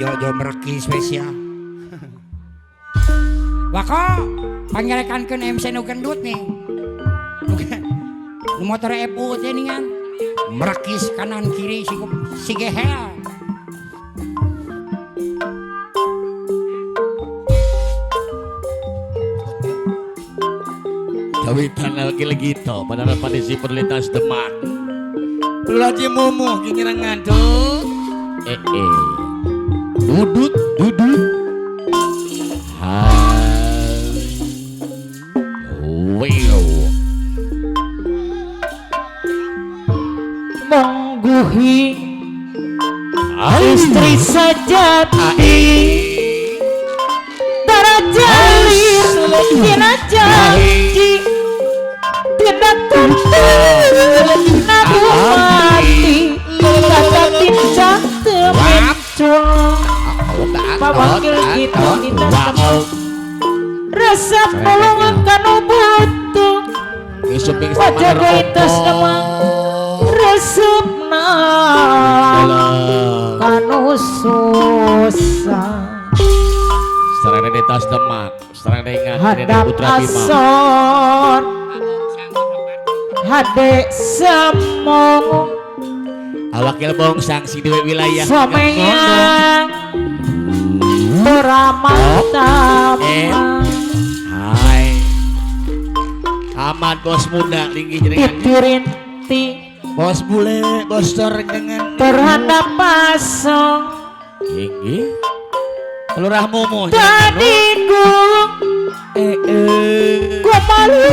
Jo mereki spesial. Wako panggerekankeun MC nu gendut nih. Nu motor FU teh ningan. Merekis kanan kiri si gehel. Kawitan lagi to pada pandisi perlintas Demak. Lagi momo kingiran ngantuk. Dudut. Mengguhi istri sejati darah jalir kena janji tidak tentu nabu mati kata pinca temuncul pawakil kita rasa pelongan kanu butuh wajah gaitas demang resepna kanu susah Serang dari tas Demak, serang dari ingat hadap Putra Bima. asor hade semong Awakil bong sanksi dewe wilayah. someyang beramah Hai Ahmad bos muda tinggi jaringan titirinti bos bule bos dengan terhadap pasong tinggi kelurah momo tadiku gua malu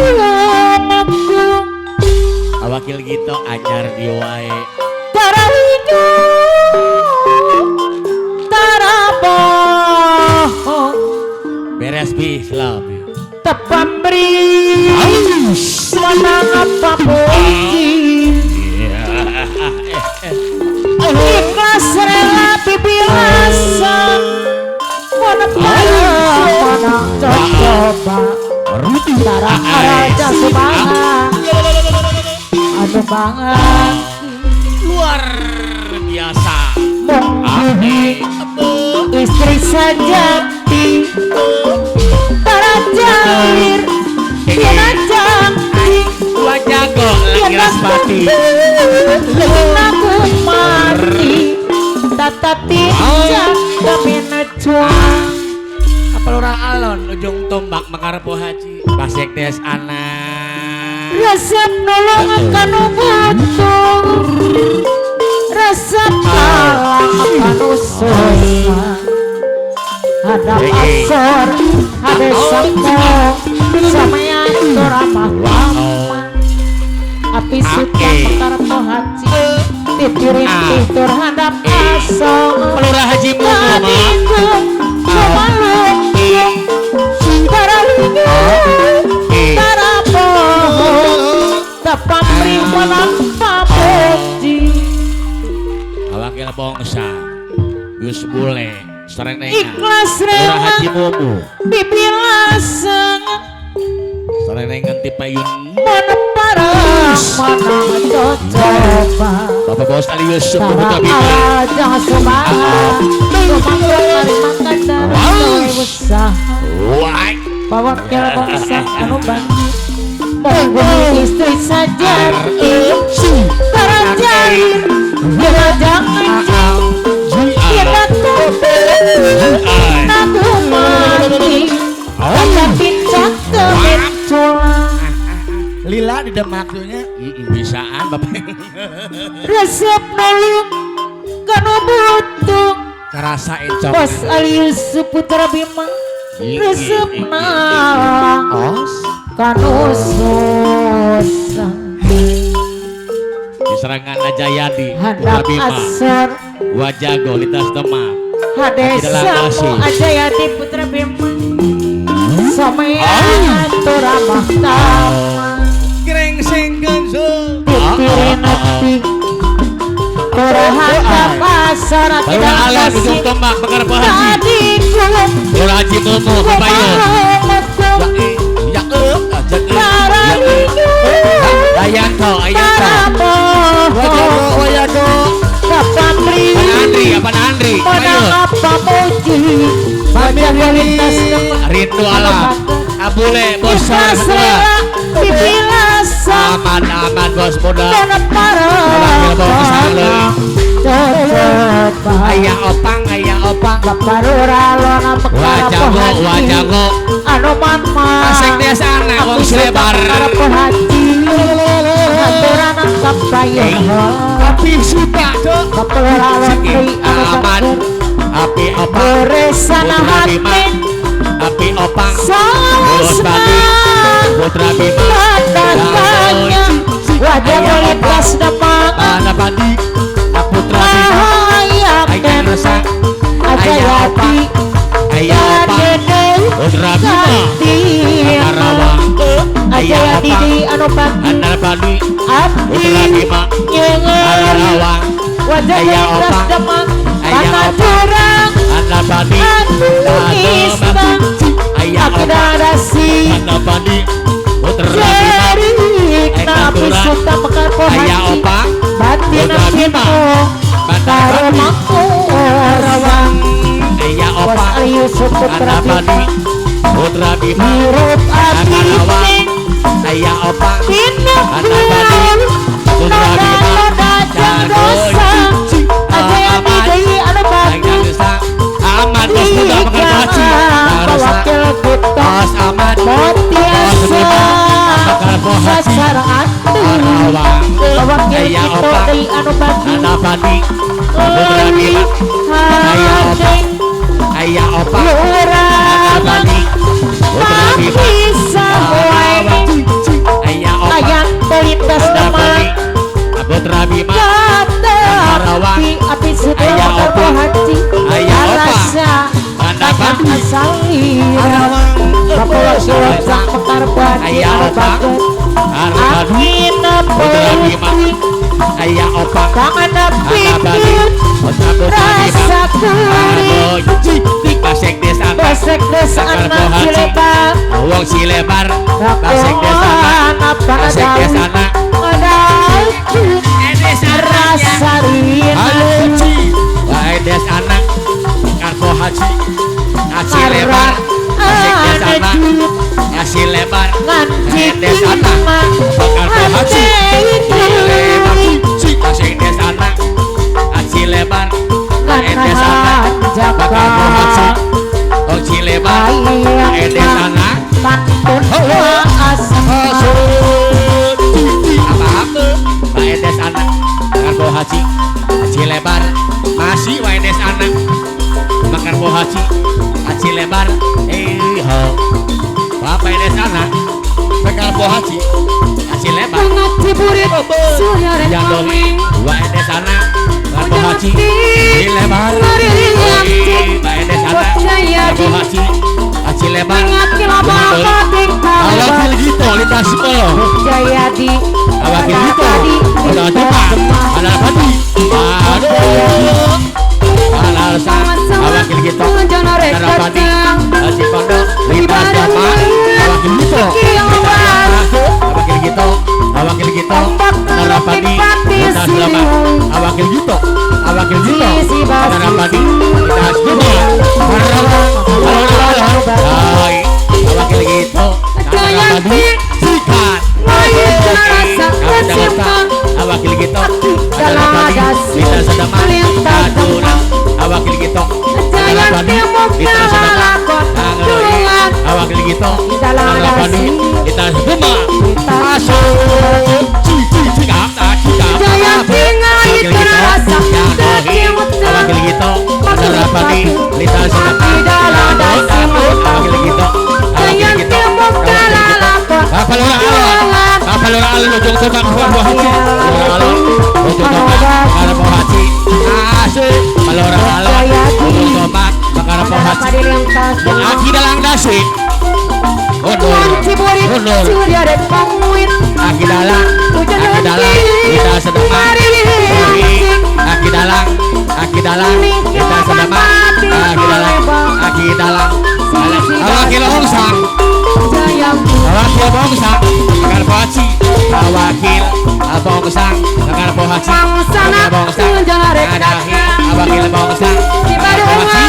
aku awakil gitu anyar diwae tarahinyu taraboh beres bi selalu tepambri mana apa puji ikhlas rela bibiasa mana coba tara raja subaha anu banget luar biasa menghidupi istri sejati tara jalir kena janji wajah kok lagi raspati aku mati tata tinjak kami necuang apa lurah alon ujung tombak makarpo haji pasek des anak resep nolongan kanu butuh resep kalang kanu susah hadap asor hade sempong samaya doramah lama api suka makarpo haji titirin titur hadap asor pelurah haji mumu awakil bongsa Gus Bule serang nengan ikhlas pelurah haji rela mumu bibilaseng serang nengan tipayun mana parah mana coba Bapak Bos Alius tara Putra Bima aja subaha rumah kari makan darah usaha wah pawakil bangsa anu banyak menggunakan istri sejati para jalir kita jangan kita tutup nabu mati kata pincak kemunculan lila di demaknya bisaan bapak resep nolong kanu butuh kerasain cok Bos Alius Putra Bima resep os kanu susah di serangan Ajayadi Putra hadap Bima asor Wajago lintas Demak hade samu aja ya di Putra Bima samaya turamah tama kering singkenso titirin hati kurahata pasar tidak alat ujung kasih tombak bakar haji tadiku Bola haji momo kebayang ya ayang kau Wajago Wajago Kapandri Andri apa Andri Menang pamuji wajah lintas rindu alam abule bos selera dibilasa aman bos muda dan para ayah opang baparuralona wajago anu mama asik desa anak wong Slebar hati aturan kapaya tapi suka tuh aman api opang beresana hati api opang sawasna Putra Bima tandanya wajah melintas depan anak padi Putra Bima ayah resah ayah opang ayah opang Putra Bima Karawang ayah opang anak padi Putra Bima Karawang wajah melintas depan ayah opang anak padi ayah akadasi anak padi Putra Bima nabi suka mekar ayah pohati opang batin Putra Bima karumaku rawang ayah bos opang Yusuf Putra anak padi Putra Bima hirup abdi Karawang ayah opang tindak anak padi Putra Bima dosa aja yang didei anu bagi aman bos muda makan baci wakil kita bos aman motiasa makan bohaci sasaran Karawang wakil ayah kita opang dei anu bagi anak padi Putra Bima ayah opang ayah opang anak padi Putra Bima Karawang ayah opang ayam terlintas anak padi demak Putra Bima Karawang api sudah ayah opang ayah opang rasa anak padi asal Karawang bapak sang mekar badi ayah opang anak padi Putra Bima ayah opang tangan anak padi pikir Putra rasa kuring Pasek desa besek desa anak Cilebar wong Cilebar Pasek desa Pasek desa rasa Haji wae des anak karbo haji haji lebar Pasek desa haji lebar des anak karbo haji lebar Pasek desa haji lebar des anak karbo haji wong Cilebar des anak pantun asal apa wae des anak karbo haji haji lebar masih wae des anak karbo haji haji lebar ho bapak des anak karbo haji haji lebar ngaji burit surya yang doli wae des anak karbo haji haji lebar wae des anak karbo haji haji lebar awakil gitu lintas sekolah Jayadi awakil gitu udah coba ada padi aduh alasan awakil gitu ada padi haji pondok lintas jama awakil gitu awakil gitu awakil gitu ada padi lintas jama awakil gitu ada padi lintas jama awakil gitu ada padi sikat awakil gitu ada padi lintas sedama aduna awakil gitu ada padi lintas sedama awakil gitu ada padi lintas sedama masuk cika awakil gitu awakil gitu ada padi lintas sedama awakil gitu kapal orang alun ujung tombak buah haji alun ujung tombak bakar buah haji asik kalau orang alun ujung tombak bakar buah haji aki dalang dasi Gondol aki dalang kita sedema aki dalang kita sedema aki dalang awakil hongsang awakil bongsang bakar bohaji awakil bongsang bakar bohaji awakil bongsang bakar bohaji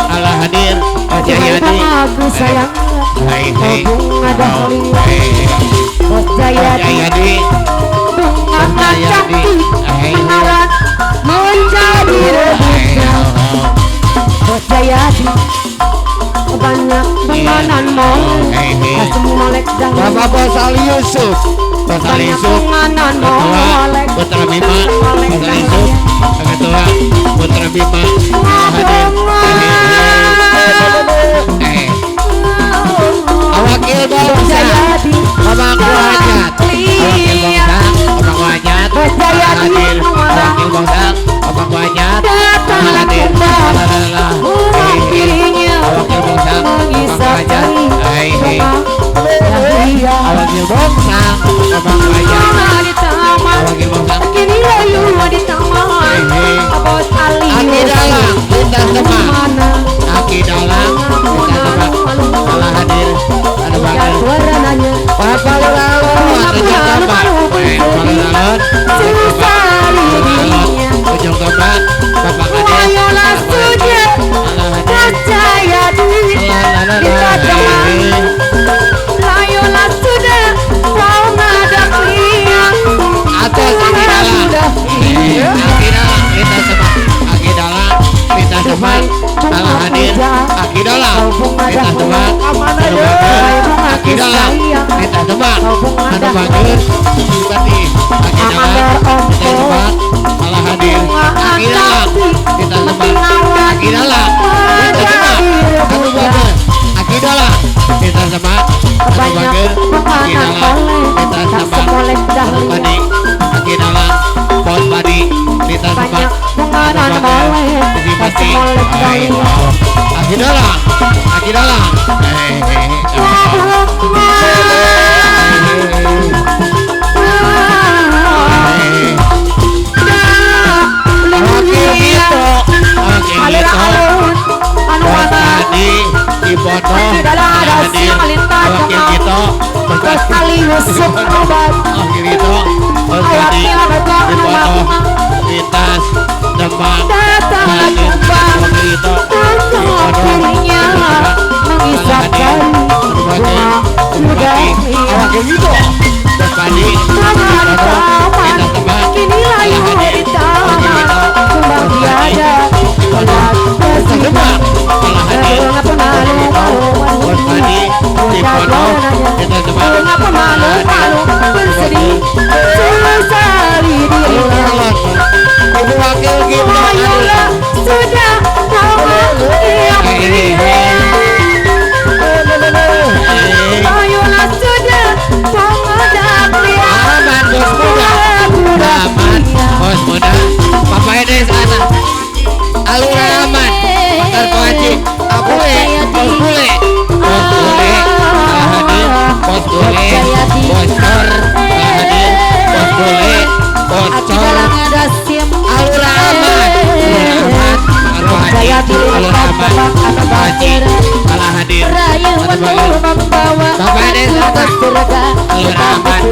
Allah hadir Bos Jayadi Aku sayang Hei hei bunga dahlia Hei Bos Jayadi Jayadi bunga cantik Hei menawan menjadi rebusnya Bos Jayadi banyak penganan mall asem molek dah Bapak Bos Ali Yusuf Bos Ali Yusuf penganan Ketua molek Putra Bima Bos Ali Yusuf Ketua Putra Bima hadir Wakil Bangsa Abang Wajat Wakil Bangsa Abang Wajat hadir Wakil Bangsa Abang Wajat hadir dirinya Wakil Bangsa Abang Wajat Wakil Bangsa Abang Wajat di taman Wakil Bangsa kini layu di taman Bos Ali Aki dalang lintas teman mana Aki dalang lintas teman Allah hadir ada banget warnanya Papa lalu ada jangka Paling susah dirinya ujung tombak Bapak hadir ayolah sudah Allah hadir percaya diri kita teman ayolah sudah kau ngadap liang atas Aki dalang Aki dalang lintas teman Aki dalang lintas teman Allah hadir Aki dalang lintas teman Aki dalang lintas teman ada banget seperti Aki dalang lintas teman Allah hadir Aki dalang lintas teman Aki dalang lintas teman satu banget Aki dalang lintas teman satu banget Aki dalang lintas teman satu padi Aki dalang pos padi lintas teman penganan molek jadi pasti Aki dalang Aki dalang Ali Yusuf obat lintas depan datang kumbang dirinya mengisapkan bunga muda kini layu di taman kumbang tiada obat bersihkan mengapa malu bersedih susah dirinya ayolah sudah kau yang ayolah sudah kau ngadap liang bos muda Papa Ede sana alur aman Pakar Pahaji Abule Bos Bule Bos Bule hadir Bos Bule Bos Cor hadir Bos Bule Bos Cor alur aman Pakar Pahaji alur aman Pakar Pahaji kalah hadir ada banget Papa Ede sana alur aman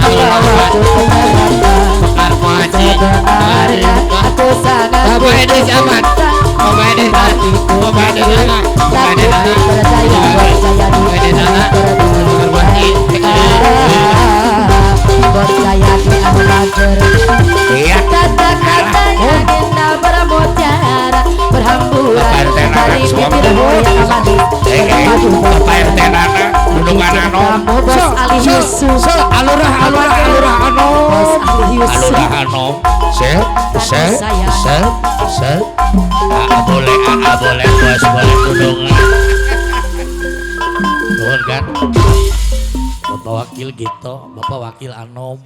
alur aman Pakar Pahaji hadir Papa Ede aman Papa Ede hati Papa Ede sana Papa Ede sana Papa Ede sana Pakar Pahaji percaya di akhir iya kata-katanya kita bermutiara berhamburan dari bibir yang manis Papa RT nana dudungan anom Bos Ali Yusuf alurah anom Bos Ali Yusuf alurah anom se boleh bos boleh dudungan turun kan Bapak Wakil gitu Bapak Wakil anom